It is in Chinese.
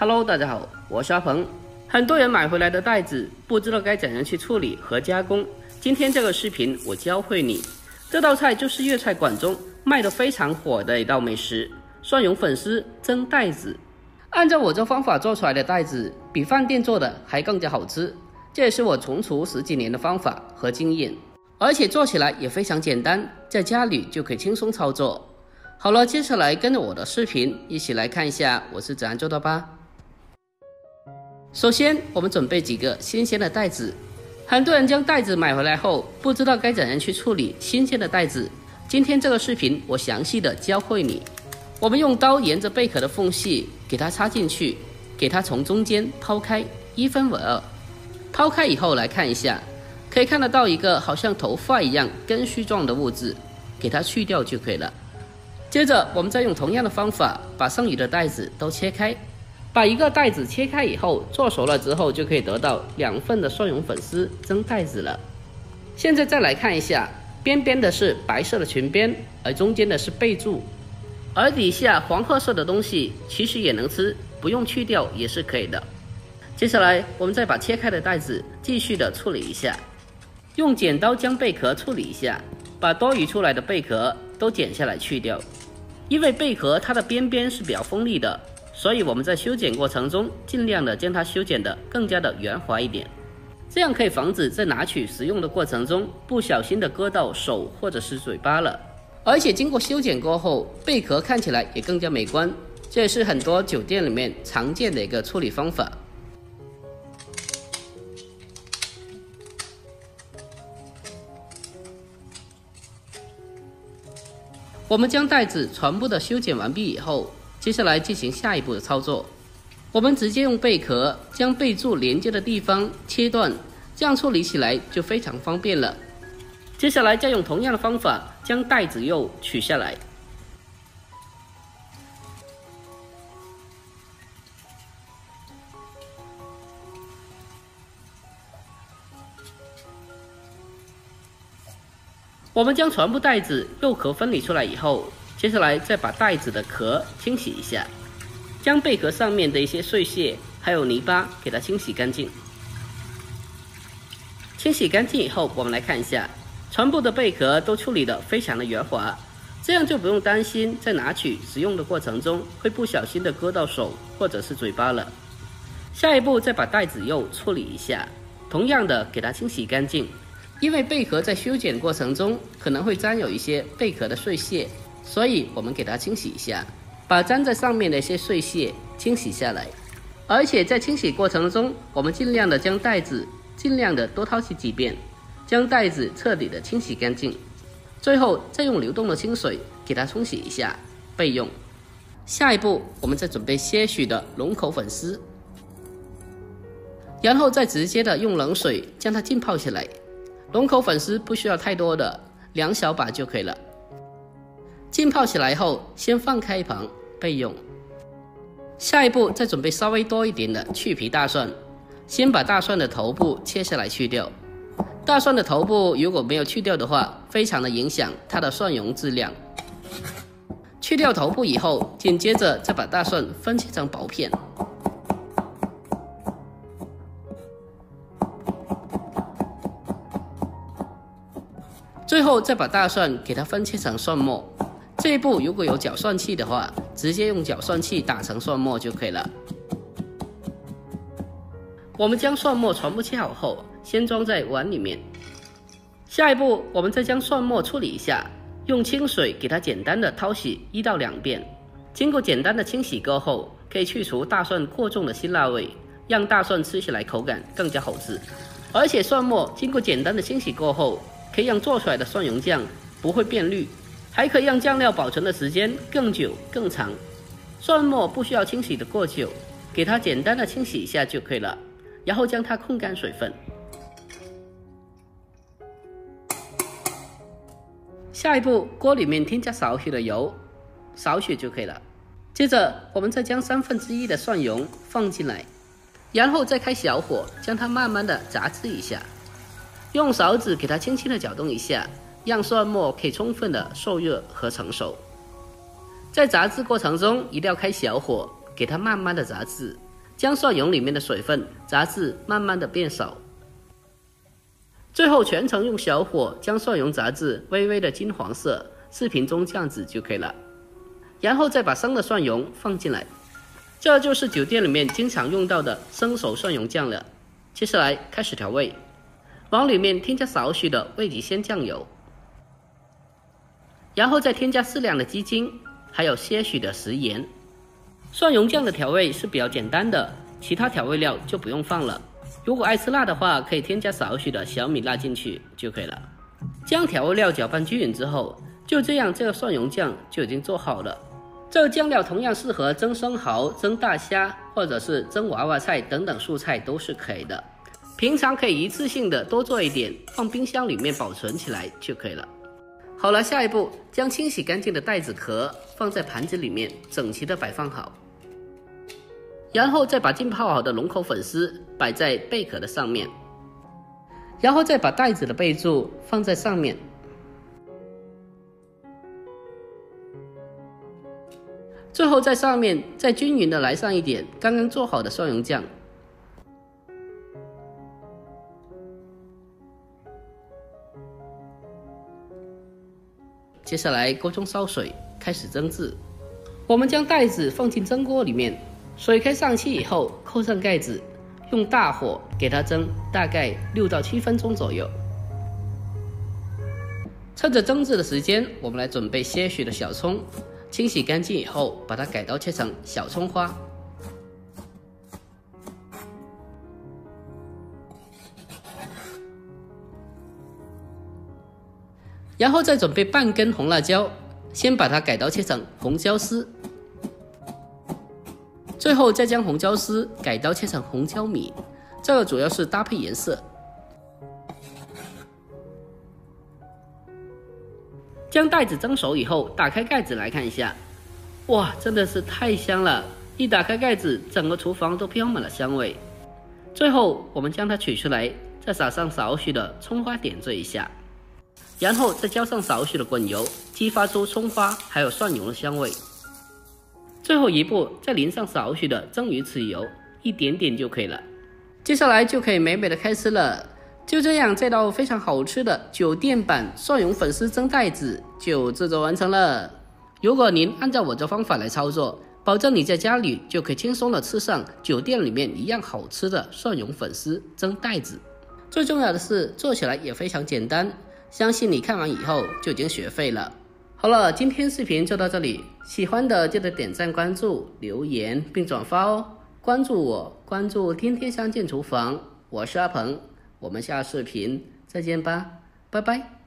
Hello， 大家好，我是阿鹏。很多人买回来的袋子不知道该怎样去处理和加工。今天这个视频我教会你。这道菜就是粤菜馆中卖得非常火的一道美食——蒜蓉粉丝蒸袋子。按照我这方法做出来的袋子，比饭店做的还更加好吃。这也是我从厨10几年的方法和经验，而且做起来也非常简单，在家里就可以轻松操作。好了，接下来跟着我的视频一起来看一下我是怎样做的吧。首先，我们准备几个新鲜的袋子。很多人将袋子买回来后，不知道该怎样去处理新鲜的袋子。今天这个视频，我详细的教会你。我们用刀沿着贝壳的缝隙给它插进去，给它从中间抛开，1分为2。抛开以后来看一下，可以看得到一个好像头发一样根须状的物质，给它去掉就可以了。接着，我们再用同样的方法把剩余的袋子都切开。把一个袋子切开以后，做熟了之后就可以得到2份的蒜蓉粉丝蒸袋子了。现在再来看一下，边边的是白色的裙边，而中间的是贝柱，而底下黄褐色的东西其实也能吃，不用去掉也是可以的。接下来我们再把切开的袋子继续的处理一下，用剪刀将贝壳处理一下，把多余出来的贝壳都剪下来去掉。因为贝壳它的边边是比较锋利的，所以我们在修剪过程中尽量的将它修剪得更加的圆滑一点，这样可以防止在拿取食用的过程中不小心的割到手或者是嘴巴了。而且经过修剪过后，贝壳看起来也更加美观，这也是很多酒店里面常见的一个处理方法。我们将袋子全部的修剪完毕以后，接下来进行下一步的操作。我们直接用贝壳将贝柱连接的地方切断，这样处理起来就非常方便了。接下来再用同样的方法将袋子釉取下来。我们将全部袋子釉壳分离出来以后，接下来再把袋子的壳清洗一下，将贝壳上面的一些碎屑还有泥巴给它清洗干净。清洗干净以后，我们来看一下，全部的贝壳都处理得非常的圆滑，这样就不用担心在拿取食用的过程中会不小心的割到手或者是嘴巴了。下一步再把袋子釉处理一下，同样的给它清洗干净。因为贝壳在修剪过程中可能会沾有一些贝壳的碎屑，所以我们给它清洗一下，把粘在上面的一些碎屑清洗下来。而且在清洗过程中，我们尽量的将袋子尽量的多掏洗几遍，将袋子彻底的清洗干净。最后再用流动的清水给它冲洗一下，备用。下一步我们再准备些许的龙口粉丝，然后再直接的用冷水将它浸泡起来。龙口粉丝不需要太多的，2小把就可以了。浸泡起来后，先放开一旁备用。下一步再准备稍微多一点的去皮大蒜，先把大蒜的头部切下来去掉。大蒜的头部如果没有去掉的话，非常的影响它的蒜蓉质量。去掉头部以后，紧接着再把大蒜分切成薄片。最后再把大蒜给它分切成蒜末，这一步如果有搅蒜器的话，直接用搅蒜器打成蒜末就可以了。我们将蒜末全部切好后，先装在碗里面。下一步我们再将蒜末处理一下，用清水给它简单的淘洗1到2遍。经过简单的清洗过后，可以去除大蒜过重的辛辣味，让大蒜吃起来口感更加好吃。而且蒜末经过简单的清洗过后，可以让做出来的蒜蓉酱不会变绿，还可以让酱料保存的时间更久更长。蒜末不需要清洗的过久，给它简单的清洗一下就可以了，然后将它控干水分。下一步，锅里面添加少许的油，少许就可以了。接着我们再将1/3的蒜蓉放进来，然后再开小火将它慢慢的炸制一下。用勺子给它轻轻的搅动一下，让蒜末可以充分的受热和成熟。在炸制过程中一定要开小火，给它慢慢的炸制，将蒜蓉里面的水分、杂质慢慢的变少。最后全程用小火将蒜蓉杂质微微的金黄色，视频中这样子就可以了。然后再把生的蒜蓉放进来，这就是酒店里面经常用到的生熟蒜蓉酱了。接下来开始调味，往里面添加少许的味极鲜酱油，然后再添加适量的鸡精，还有些许的食盐。蒜蓉酱的调味是比较简单的，其他调味料就不用放了。如果爱吃辣的话，可以添加少许的小米辣进去就可以了。将调味料搅拌均匀之后，就这样，这个蒜蓉酱就已经做好了。这个酱料同样适合蒸生蚝、蒸大虾，或者是蒸娃娃菜等等蔬菜都是可以的。平常可以一次性的多做一点，放冰箱里面保存起来就可以了。好了，下一步将清洗干净的带子壳放在盘子里面，整齐的摆放好。然后再把浸泡好的龙口粉丝摆在贝壳的上面，然后再把带子的贝柱放在上面，最后在上面再均匀的来上一点刚刚做好的蒜蓉酱。接下来锅中烧水，开始蒸制。我们将带子放进蒸锅里面，水开上气以后扣上盖子，用大火给它蒸大概6到7分钟左右。趁着蒸制的时间，我们来准备些许的小葱，清洗干净以后把它改刀切成小葱花。然后再准备半根红辣椒，先把它改刀切成红椒丝，最后再将红椒丝改刀切成红椒米，这个主要是搭配颜色。将带子蒸熟以后，打开盖子来看一下，哇，真的是太香了！一打开盖子，整个厨房都飘满了香味。最后我们将它取出来，再撒上少许的葱花点缀一下，然后再浇上少许的滚油，激发出葱花还有蒜蓉的香味。最后一步，再淋上少许的蒸鱼豉油，一点点就可以了。接下来就可以美美的开吃了。就这样，这道非常好吃的酒店版蒜蓉粉丝蒸带子就制作完成了。如果您按照我这方法来操作，保证你在家里就可以轻松的吃上酒店里面一样好吃的蒜蓉粉丝蒸带子。最重要的是，做起来也非常简单，相信你看完以后就已经学会了。好了，今天视频就到这里，喜欢的记得点赞、关注、留言并转发哦。关注我，关注天天相见厨房，我是阿鹏，我们下视频再见吧，拜拜。